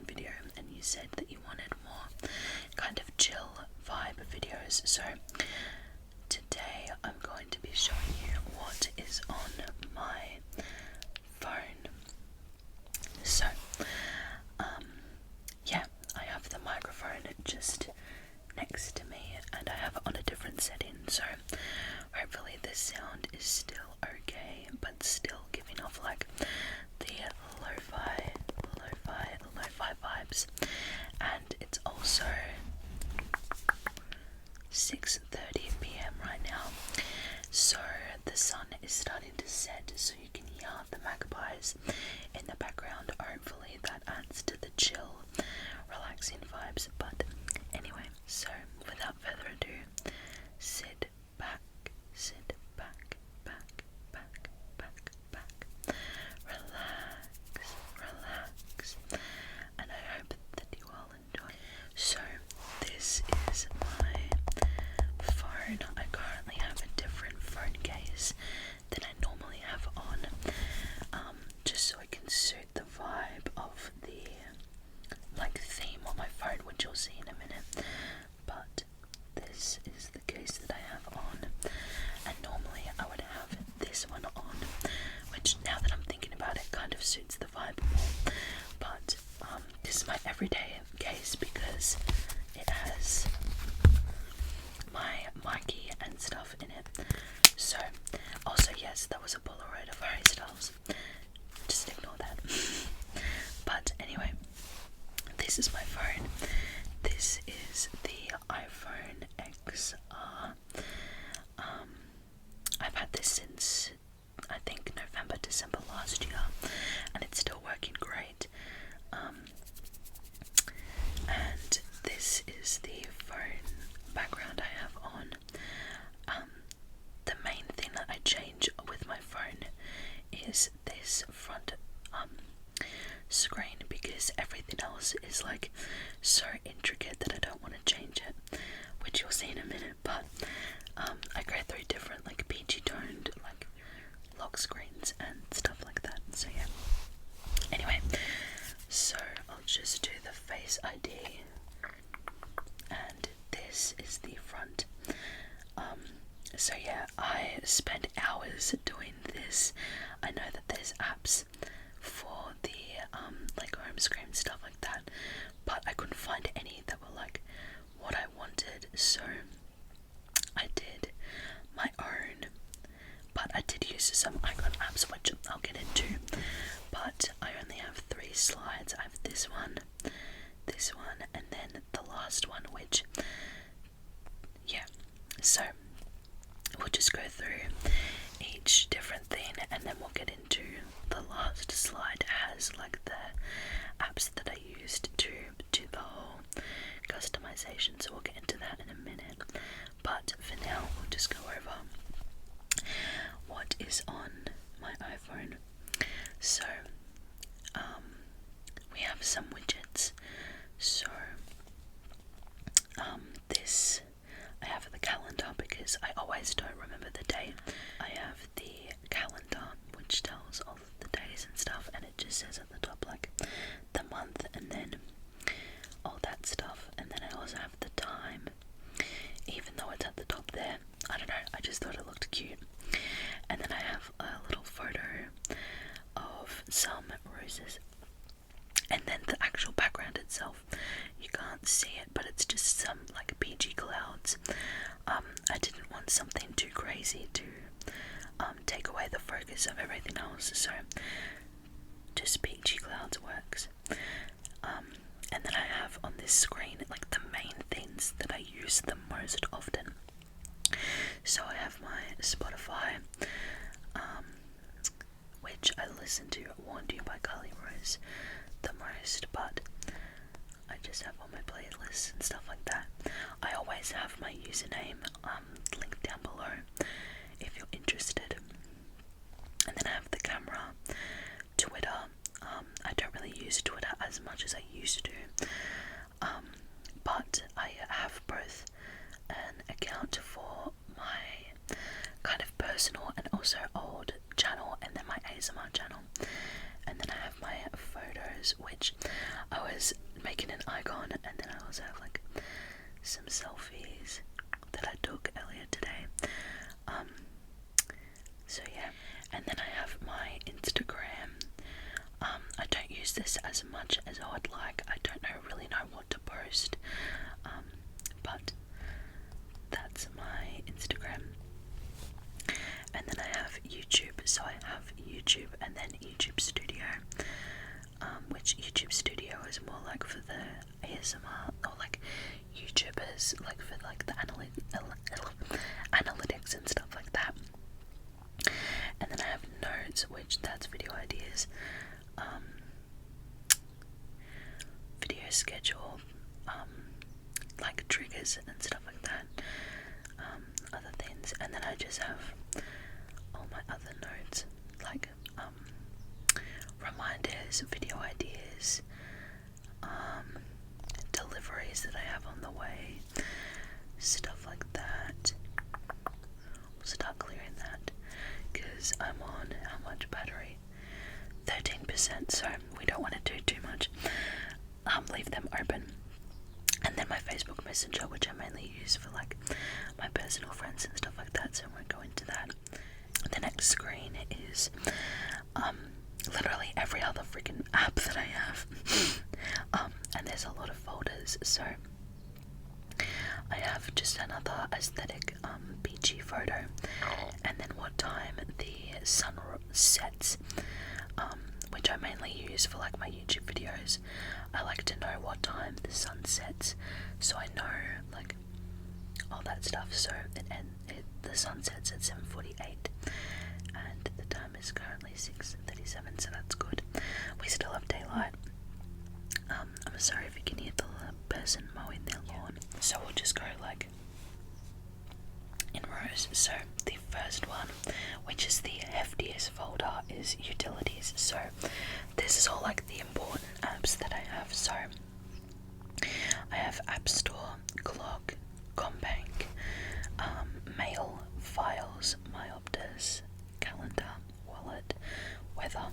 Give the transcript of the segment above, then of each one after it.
second video, and you said that you wanted more kind of chill vibe videos. So today I'm going to be showing you what is on my phone. So yeah, I have the microphone just next to me and I have it on a different setting, so hopefully this sound is still okay, but still giving off like the lo-fi vibes. And it's also 6:30 p.m. right now, so the sun is starting to set, so you can hear the magpies in the background. Hopefully that adds to the chill, relaxing vibes. But anyway, so without further ado, sit back, relax, and I hope that you all enjoy. So this is my phone. I currently have a different phone case than I normally have on, just so I can suit the vibe of the theme on my phone, which you'll see in a minute. But this is the case that I have on, and normally I would have this one on, which now that I'm thinking about it kind of suits the vibe more. But this is my everyday case because it has my Mikey and stuff in it. So also, yes, that was a Polaroid of Harry Styles, just ignore that. But anyway, this is my phone. This is the iPhone XR. I've had this since I think November, December last year, and it's still working great. And this is the phone background I have on. The main thing that I change with my phone is this front screen, because everything else is like so intricate that I don't want to change it, which you'll see in a minute. But I go through different like peachy toned like lock screens and stuff like that. So yeah. Anyway, so I'll just do the Face ID, and this is the front. So yeah, I spent hours doing this. I know that there's apps for the like home screen stuff like that, but I couldn't find any that were like what I wanted, so I did my own. But I did use some icon apps, which I'll get into. But I only have 3 slides. I have this one, and then the last one, which, yeah. So we'll just go through each different thing, and then we'll get into the last slide. Has like the apps that I used to do the whole customization, so we'll get into that in a minute. But for now, we'll just go over what is on my iPhone. So we have some widgets. So this, I have the calendar because I always don't remember the date. I have the calendar, which tells all the days and stuff, and it just says at the top like the month and then all that stuff. And then I also have the time, even though it's at the top there. I don't know, I just thought it looked cute. And then I have a little photo of some roses, and then the actual background itself, you can't see it, but it's just some like peachy clouds. I didn't want something too crazy to take away the focus of everything else, so just peachy clouds works. And then I have on this screen like the main things that I use the most often. So I have my Spotify, which I listen to Warned You by Carly Rose the most, but I just have all my playlists and stuff like that. I always have my username linked down below if you're interested. And then I have the camera, Twitter. I don't really use Twitter as much as I used to, but I have both an account for my kind of personal and also old channel, and then my ASMR channel. And then I have my photos, which I was making an icon, and then I also have like some selfies that I took earlier today. So yeah, and then I have my Instagram. I don't use this as much as I would like. I don't really know what to post, but that's my Instagram. And then I have YouTube, so I have YouTube and then YouTube Studio, which YouTube Studio is more like for the ASMR, or like YouTubers, like for like the analytics and stuff like that. And then I have Notes, which that's video ideas, video schedule, like triggers and stuff like that, other things. And then I just have all my other notes, like reminders, video ideas, deliveries that I have on the way, stuff like that. We'll start clearing that because I'm on how much battery? 13%, so we don't want to do too much. Leave them open. And then my Facebook Messenger, which I mainly use for like my personal friends and stuff like that, so I won't go into that. The next screen is literally every other freaking app that I have. And there's a lot of folders, so I have just another aesthetic beachy photo, and then what time the sun sets, which I mainly use for like my YouTube videos. I like to know what time the sun sets, so I know like all that stuff. So the sun sets at 7:48, and the time is currently 6:37, so that's good. We still have daylight. I'm sorry if you can hear the person mowing their lawn. So we'll just go like in rows. So the first one, which is the heftiest folder, is utilities. So this is all like the important apps that I have. So I have App Store, Clock, Combank, Mail, Files, My Optus, Calendar, Wallet, Weather,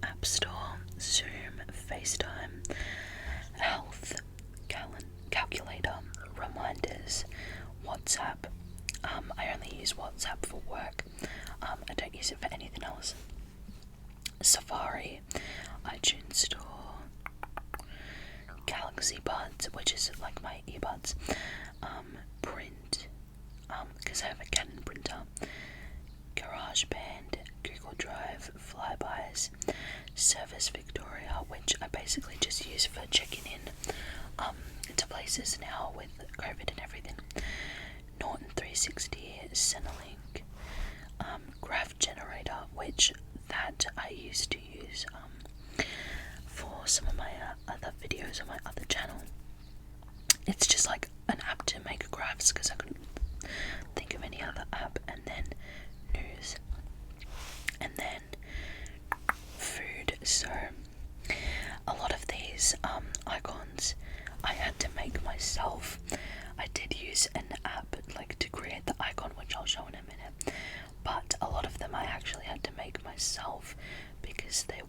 App Store, Zoom, FaceTime, Health, Calculator, Reminders, WhatsApp. I only use WhatsApp for work. I don't use it for anything else. Safari, iTunes Store, Galaxy Buds, which is like my earbuds, Print, because I have a Canon printer, GarageBand, Google Drive, Flybys, Service Victoria, which I basically just use for checking in to places now with COVID and everything, Norton 360, Centrelink, Graph Generator, which that I used to use for some of my other videos on my other channel. It's just like an app to make graphs because I couldn't think of any other app. And then news, and then food. So a lot of these icons I had to make myself. I did use an app like to create the icon, which I'll show in a minute, but a lot of them I actually had to make myself because there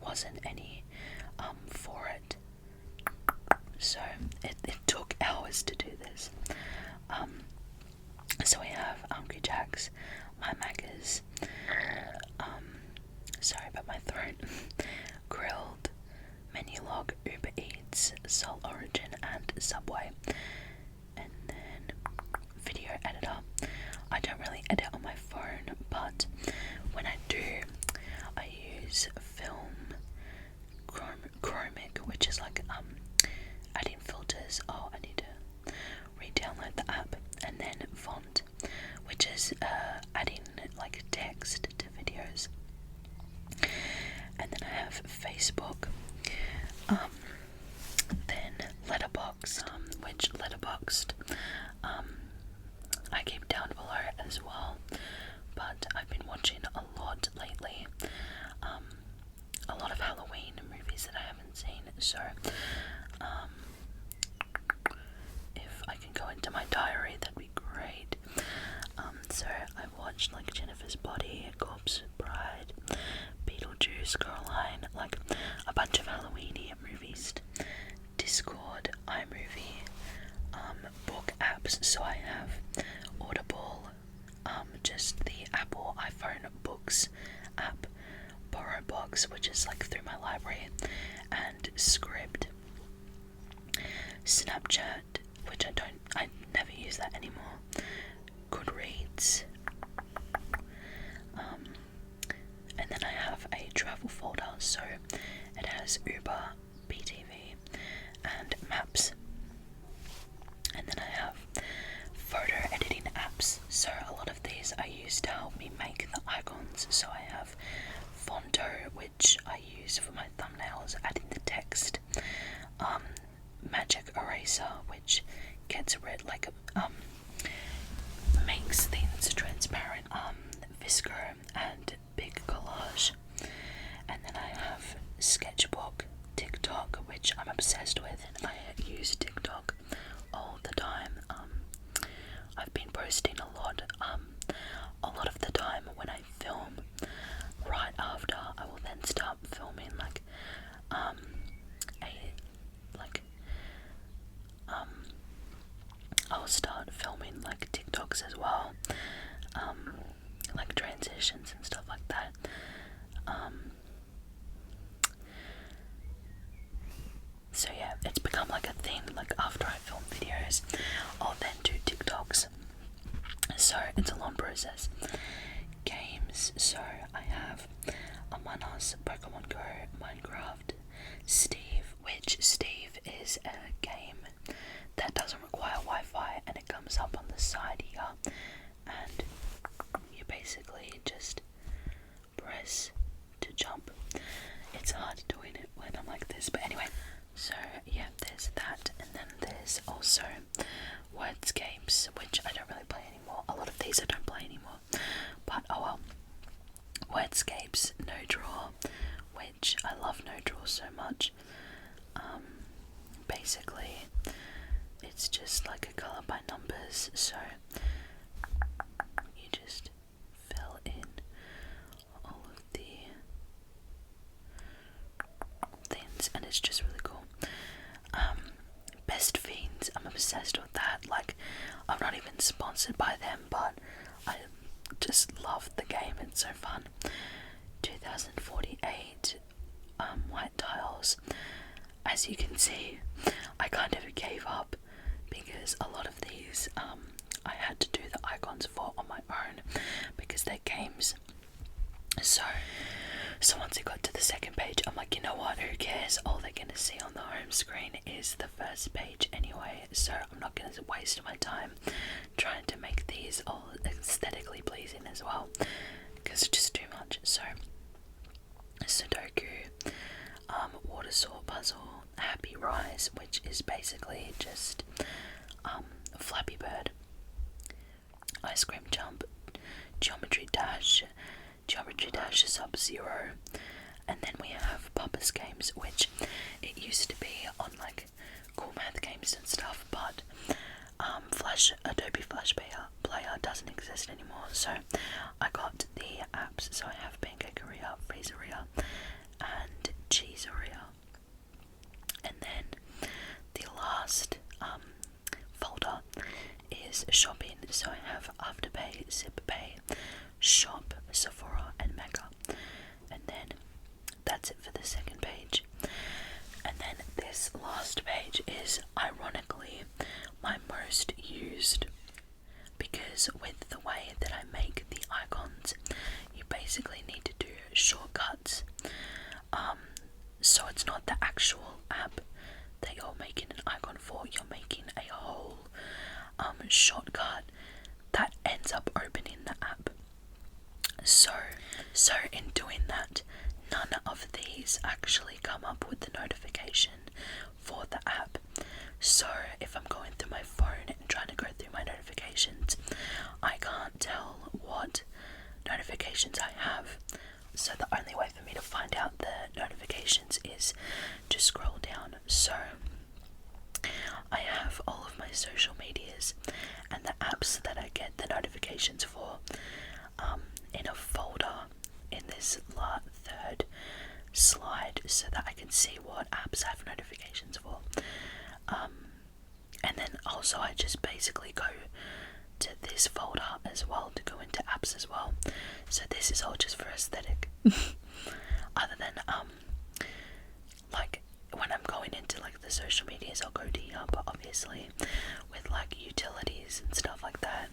wasn't any for it. So it took hours to do this. So we have Jacks, My Maccas, sorry about my throat, Grilled, Menulog, Uber Eats, Soul Origin, and Subway. And then video editor. I don't really edit on my phone, but when I do, I use Film, Chromic, which is like adding filters. Oh, I need to re-download the app. And then Font, which is adding like text to videos. And then I have Facebook, then Letterboxd, which Letterboxd I keep down below as well, but I've been watching a lot lately, a lot of Halloween movies that I haven't seen, so if I can go into my diary, that'd be great. So I've watched like Jennifer's Body, Corpse Bride, Beetlejuice, Coraline, like videos like through my library, and Script, Snapchat, which I never use that anymore, Goodreads, and then I have a travel folder, so it has Uber, BTV, and Maps. And then I have photo editing apps, so a lot of these I use to help me make the icons. So I have Fonto, which I use for my thumbnails, adding the text, Magic Eraser, which gets rid, makes things transparent, Visco, and Big Collage. And then I have Sketchbook, TikTok, which I'm obsessed with, and I use TikTok all the time. I've been posting a lot of the time when I film. Right after, I will then start filming I'll start filming like TikToks as well, like transitions and stuff like that. So yeah, it's become like a thing. Like after I film videos, I'll then do TikToks. So it's a long process. Games. So I have Among Us, Pokemon Go, Minecraft, Steve, which Steve is a game that doesn't require Wi-Fi, and it comes up on the side here, and you basically just press to jump. It's hard doing it when I'm like this, but anyway. So yeah, there's that, and then there's also Wordscapes, which I don't really play anymore. A lot of these I don't play anymore, but oh well. Wordscapes, No Draw, which I love No Draw so much. Basically, it's just like a colour by numbers, so you just fill in all of the things, and it's just really cool. Best Fiends, I'm obsessed with that. Like, I'm not even sponsored by them, but I just love the game, it's so fun. 2048, white tiles. As you can see, I kind of gave up because a lot of these I had to do the icons for on my own because they're games. So once it got to the second page, I'm like, you know what, who cares? All they're gonna see on the home screen is the first page anyway, so I'm not gonna waste my time trying to make these all aesthetically pleasing as well, because it's just too much. So Sudoku, Water Saw Puzzle, Happy Rise, which is basically just Flappy Bird, Ice Cream Jump, Geometry Dash Sub-Zero, and then we have Papa's Games, which it used to be on like Cool Math Games and stuff, but Adobe Flash Player doesn't exist anymore, so I got the apps. So I have Pancakeria, Freezeria, and Cheeseria, and then the last folder is shopping. So I have Afterpay, ZipPay, Shop, Sephora, and Mecca, and then that's it for the second page. And then this last page is ironically my most used, because with the way that I make the icons, you basically need to do shortcuts. So it's not the actual app that you're making an icon for, you're making a whole shortcut that ends up opening the app. So in doing that, none of these actually come up with the notification for the app. So if I'm going through my phone and trying to go through my notifications, I can't tell what notifications I have. So the only way for me to find out the notifications is to scroll down. So I have all of my social medias and the apps that I get the notifications for in a folder in this third slide, so that I can see what apps I have notifications for. And then also I just basically go to this folder as well to go into apps as well. So this is all just for aesthetic. other than like when I'm going into like the social medias, I'll go to here, but obviously with like utilities and stuff like that,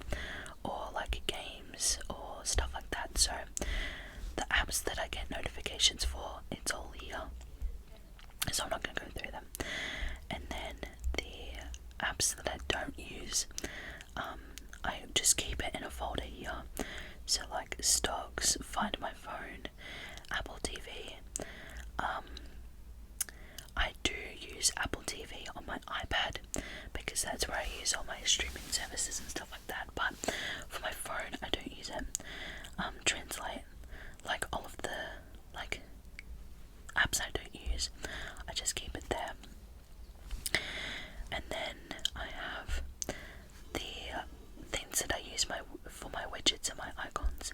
or like games or stuff like that, so the apps that I get notifications for, it's all here, so I'm not going to go through them. And then the apps that I don't use, I just keep it in a folder here, so like stocks, Find My Phone, Apple TV. I do use Apple TV on my iPad because that's where I use all my streaming services and stuff like that, but for my phone I don't use it. Translate, like all of the like apps I don't use, I just keep it there. And then I have the things that I use for my widgets and my icons.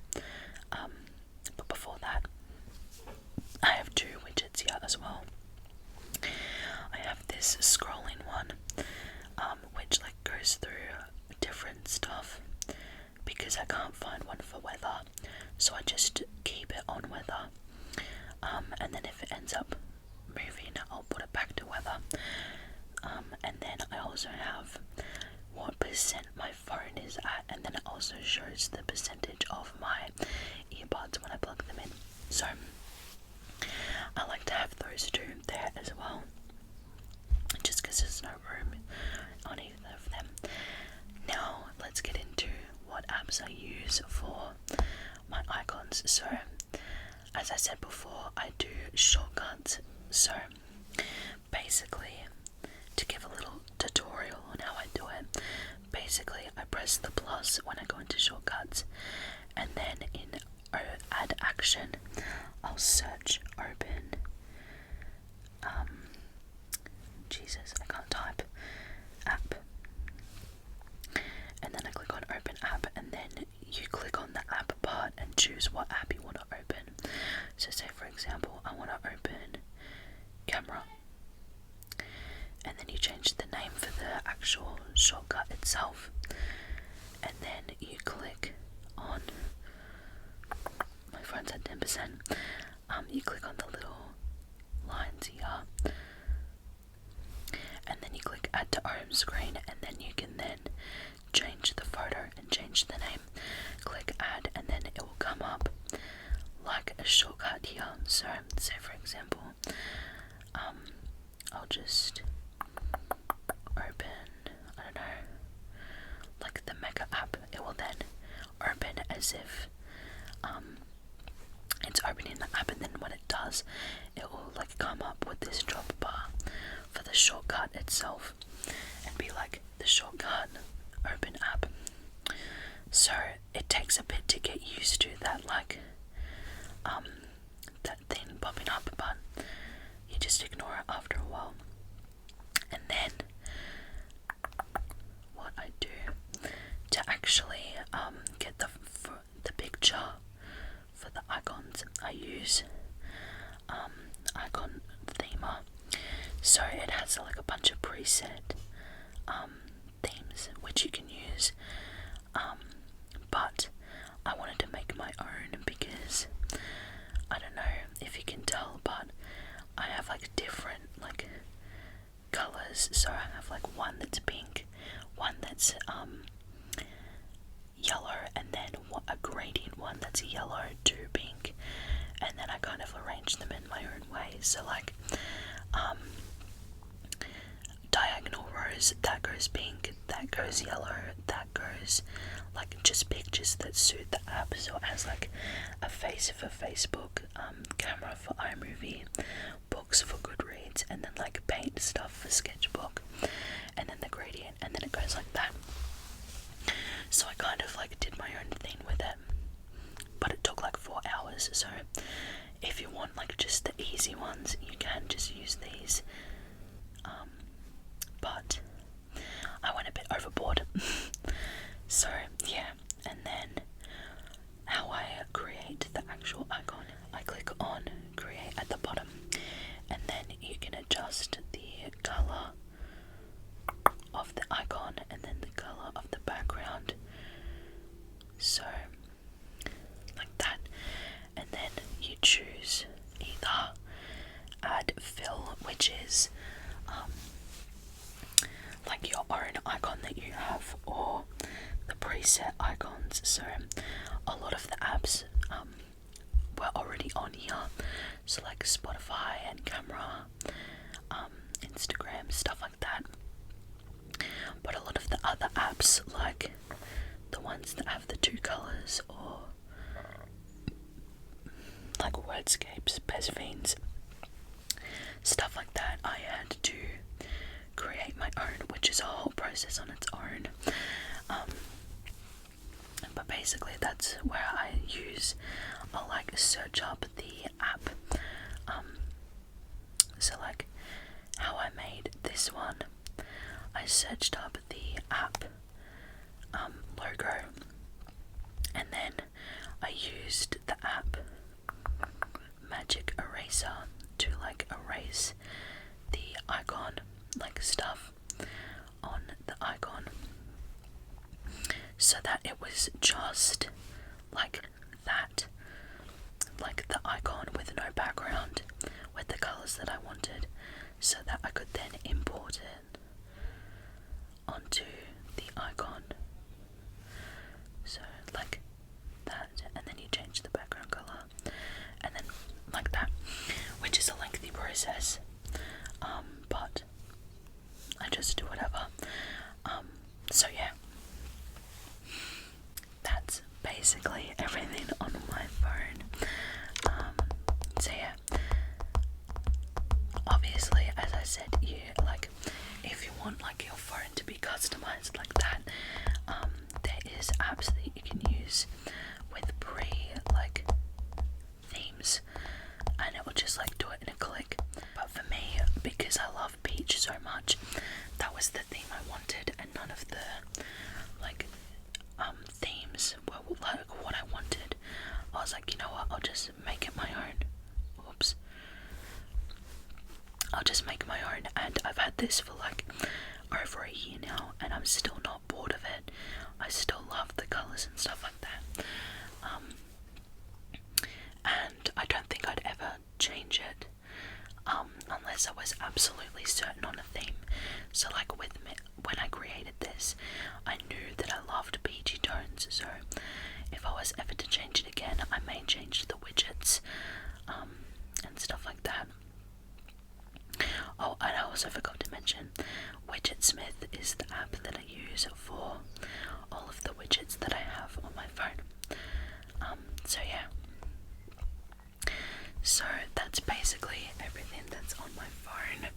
But before that, I have two widgets here as well. I have this scrolling one, which like goes through different stuff because I can't find one for weather, so I just keep it on weather. And then if it ends up moving, I'll put it back to weather. And then I also have what percent my phone is at, and then it also shows the percentage of my earbuds when I plug them in. So I like to have those two there as well, just because there's no room on either of them. Now let's get into what apps I use for my icons. So as I said before, I do shortcuts. So basically, to give a little tutorial on how I do it, basically I press the plus when I go into shortcuts, and then in add action I'll search open Jesus, I can't type, app, and then I click on open app, and then you click on the app part and choose what app you want to open. So say for example I want to open camera, and then you change the name for the actual shortcut itself, and then you click on, my phone's at 10%, you click on the little lines here, and then you click add to home screen, and then you can then change the photo and change the name. Click add, and then it will come up like a shortcut here. So say for example I'll just open, I don't know, like the Mega app. It will then open as if it's opening the app, and then when it does, it will like come up with this drop bar for the shortcut itself and be like the shortcut open app. So it takes a bit to get used to that, like that thing popping up, but you just ignore it after a while. And then what I do to actually get the picture for the icons, I use icon themer. So it has like a bunch of preset themes which you can use, but I wanted to make my own because I don't know if you can tell, but I have like different like colors. So I have like one that's pink, one that's yellow, and then a gradient one that's yellow to pink, and then I kind of arrange them in my own way. So like diagonal rows, that goes pink, that goes yellow, that goes like just pictures that suit the app. So it has like a face for Facebook, camera for iMovie, books for Goodreads, and then like paint stuff for Sketchbook, and then the gradient, and then it goes like that. So I kind of like did my own thing with it, but it took like 4 hours. So if you want like just the easy ones, you can just use these, but I went a bit overboard. So yeah, and then how I create the actual icon, I click on create at the bottom, add fill, which is like your own icon that you have, or the preset icons. So a lot of the apps were already on here, so like Spotify and Camera, Instagram, stuff like that. But a lot of the other apps, like the ones that have the two colours, or like Wordscapes, Best Fiends, stuff like that, I had to create my own, which is a whole process on its own. But basically that's where I use, I'll like search up the app. So like how I made this one, I searched up the app logo, and then I used the app Magic Eraser to like erase the icon, like stuff on the icon, so that it was just like that, like the icon with no background, with the colours that I wanted, so that I could then import it onto the icon. So like that, and then you change the background colour, and then like that, which is a lengthy process, but I just do whatever. So yeah, that's basically everything on my phone. So yeah, obviously, as I said, you like, if you want like your phone to be customized like that, there is apps that you can use with like themes, and it will just like do it in a click. But for me, because I love peach so much, that was the theme I wanted, and none of the like themes were like what I wanted. I was like, you know what, I'll just make it my own. Oops. I'll just make my own, and I've had this for like over a year now, and I'm still not bored of it. I still love the colours and stuff like that. And I don't think I'd ever change it unless I was absolutely certain on a theme. So like with me, when I created this, I knew that I loved peachy tones, so if I was ever to change it again, I may change the widgets and stuff like that. Oh, and I also forgot to mention, Widgetsmith is the app that I use for all of the widgets that I have on my phone. So yeah. So that's basically everything that's on my phone.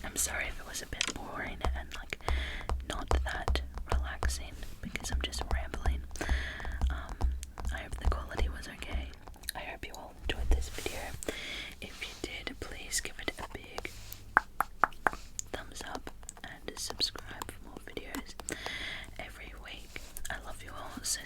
I'm sorry if it was a bit boring and like not that relaxing, because I'm just rambling. I hope the quality was okay. I hope you all enjoyed this video. If you did, please give it a big thumbs up and subscribe for more videos every week. I love you all so